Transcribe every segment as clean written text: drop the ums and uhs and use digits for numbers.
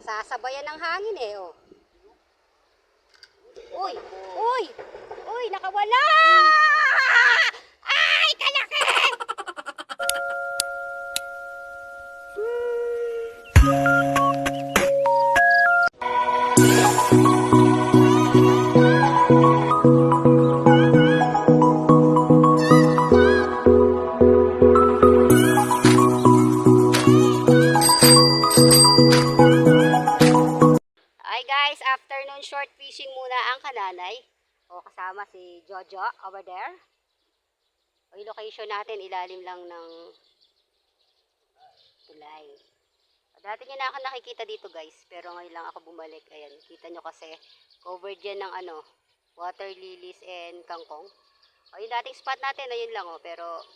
Nasasabayan ng hangin eh, oh. Uy! Uy! Uy! Nakawala! Ay! Kalaki! Hi guys, afternoon short fishing muna ang kananay. O kasama si Jojo over there. O yung location natin ilalim lang ng tulay. Dati nyo na ako nakikita dito guys, pero ngayon lang ako bumalik. Ayan, kita nyo kasi covered yan ng water lilies and kangkong. O yung dating spot natin, ayun lang pero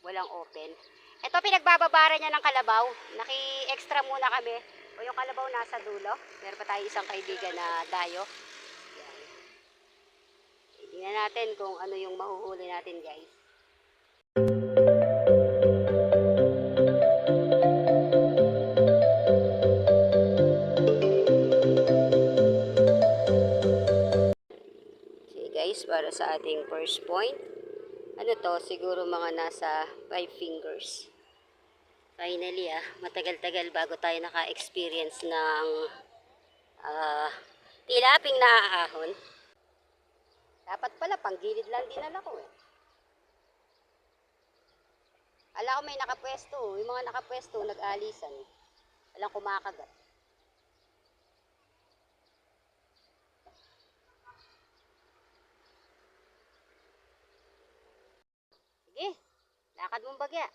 walang open. Ito pinagbababara niya ng kalabaw. Naki-extra muna kami. O yung kalabaw nasa dulo. Meron pa tayo isang kaibigan na dayo. Yan. Tingnan natin kung ano yung mahuhuli natin guys. Okay guys, para sa ating first point. Ano to? Siguro mga nasa 5 fingers. Finally matagal-tagal bago tayo naka-experience ng tilaping naaahon. Dapat pala panggilid lang dinala ko eh. Ala ko may nakapwesto, yung mga nakapwesto nag-alisan. Walang kumakagat. Sige, lakad mong bagya.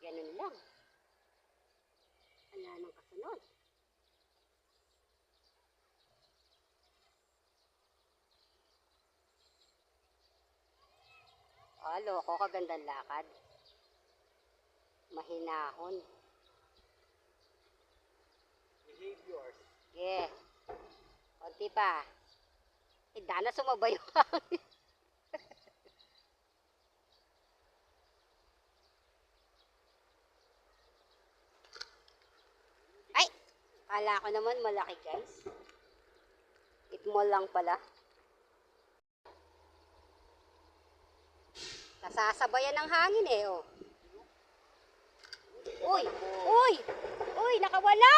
Ganun lang. Wala nang kasunod. Loko, kagandang lakad. Mahinahon. Behaviors. Yeah. Konti pa. Dana sumabay yung hangin. Ay! Kala ko naman malaki guys. Itmol lang pala. Nasasabayan ng hangin eh, oh. Uy! Uy! Uy! Nakawala!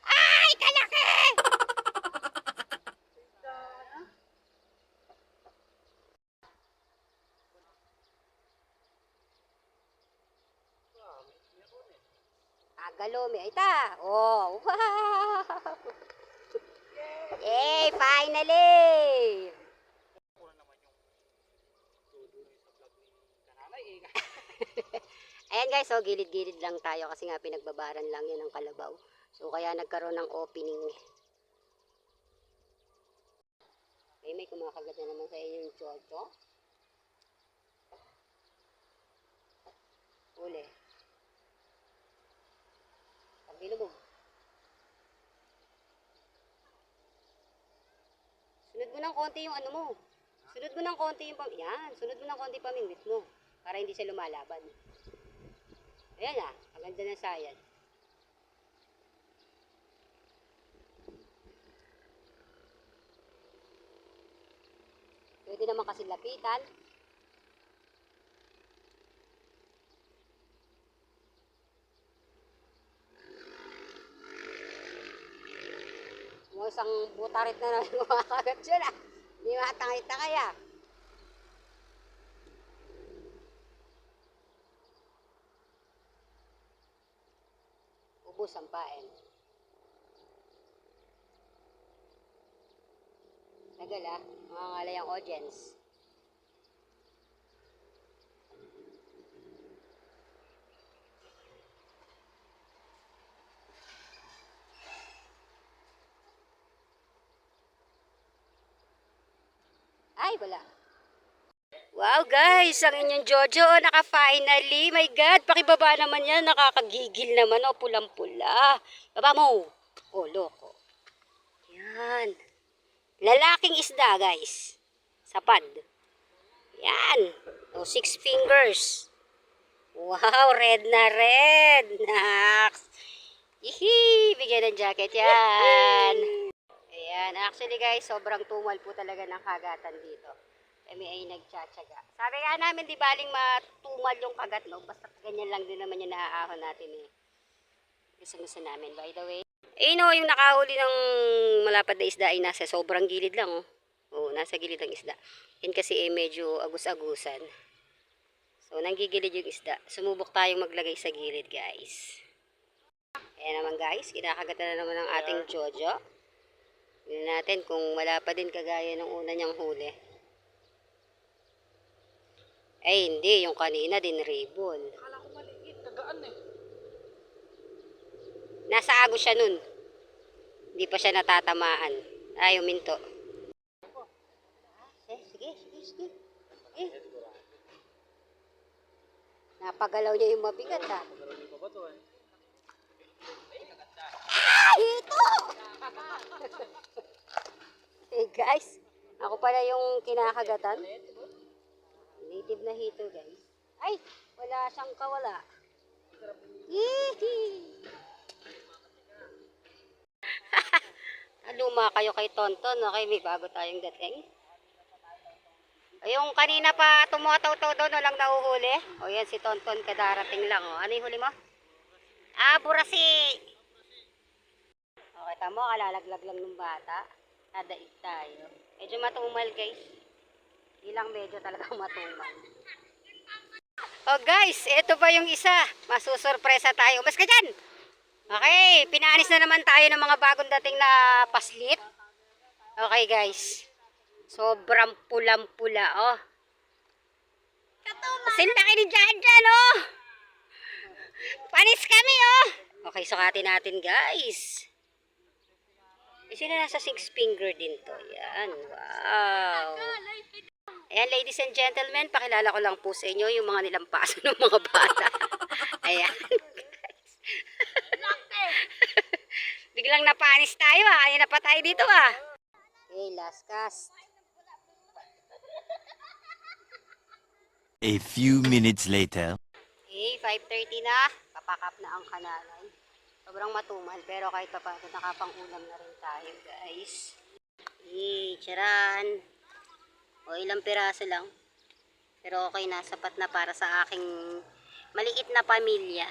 Ay! Kalaki! Agalome. Ay ta! Oh! Wow! Yay! Finally! Ayan guys, so gilid-gilid lang tayo kasi nga pinagbabaran lang yan ng kalabaw. So kaya nagkaroon ng opening. May kumakagat na naman sa inyo yung chocho. Uli. Pagbilubog. Sunod mo ng konti yung ano mo. Sunod mo ng konti yung yan, sunod mo ng konti pamingwit mo. Para hindi siya lumalaban. Ayan ang ganda na sayan. Pwede naman kasi lapitan. Mo isang butarit na naman kumakagat yun Hindi matangay-tangay Ubus ang paen. Tagal mga ngalayang audience. Ay, wala. Wow guys, ang inyong Jojo, naka-finally. My God, pakibaba naman yan. Nakakagigil naman, pulang-pula. Baba mo. Loko. Yan. Lalaking isda guys. Sapad. Yan. O, 6 fingers. Wow, red na red. Naks. Ihi, bigyan ng jacket yan. Ayan, actually guys, sobrang tumal po talaga ng kagatan dito. Kami ay nagtsatsaga. Sabi nga namin, di baling matumal yung kagat, no? Basta ganyan lang din naman yung naaahon natin eh. Gusto namin, by the way. Eh, no, yung nakahuli ng malapad na isda ay nasa sobrang gilid lang, oh. Oo, nasa gilid ng isda. Yan kasi eh, medyo agus-agusan. So, nanggigilid yung isda. Sumubok tayong maglagay sa gilid, guys. Ayan naman, guys. Kinakagatan na naman ng ating Jojo. Tignan natin kung wala pa din kagaya ng una niyang huli. Ay, hindi. Yung kanina din ribbon. Akala ko maliit, tagaan eh. Nasa agos siya nun. Hindi pa siya natatamaan. Ay, uminto. Sige. Napagalaw niya yung mabigat, ha? Marami pa ba to eh? Hito! Hey guys, ako pala yung kinakagatan. Native na hito, guys. Ay, wala siyang kawala. Hihi! Luma kayo kay Tonton, okay? May bago tayong dating. Yung kanina pa tumataw-taw daw no lang nahuhuli. O yan si Tonton kadarating lang. O. Ano yung huli mo? Ah, burasi! Okay, tamo, kalalaglag lang ng bata. Nadaig tayo. Medyo matumal, guys. Hindi lang medyo talaga matumal. Oh, guys, ito ba yung isa? Masusurpresa tayo. Mas ka dyan! Okay, pinaanis na naman tayo ng mga bagong dating na paslit. Okay, guys. Sobrang pulang-pula, oh. Kasing laki ni Jan, oh. Panis kami, oh. Okay, sukatin natin, guys. Sino nasa 6 finger din to? Yan, wow. Ayan, ladies and gentlemen, pakilala ko lang po sa inyo yung mga nilampasan ng mga bata. Ayan, guys. Biglang napanis tayo, ah. Ayun na pa tayo dito, ah. Okay, last cast. A few minutes later. Okay, 5:30 na. Papakap na ang kanalay. Sobrang matumal, pero kahit pa paano nakapang-ulam na rin tayo, guys. Okay, charan. O, ilang piraso lang. Pero okay na, sapat na para sa aking maliit na pamilya.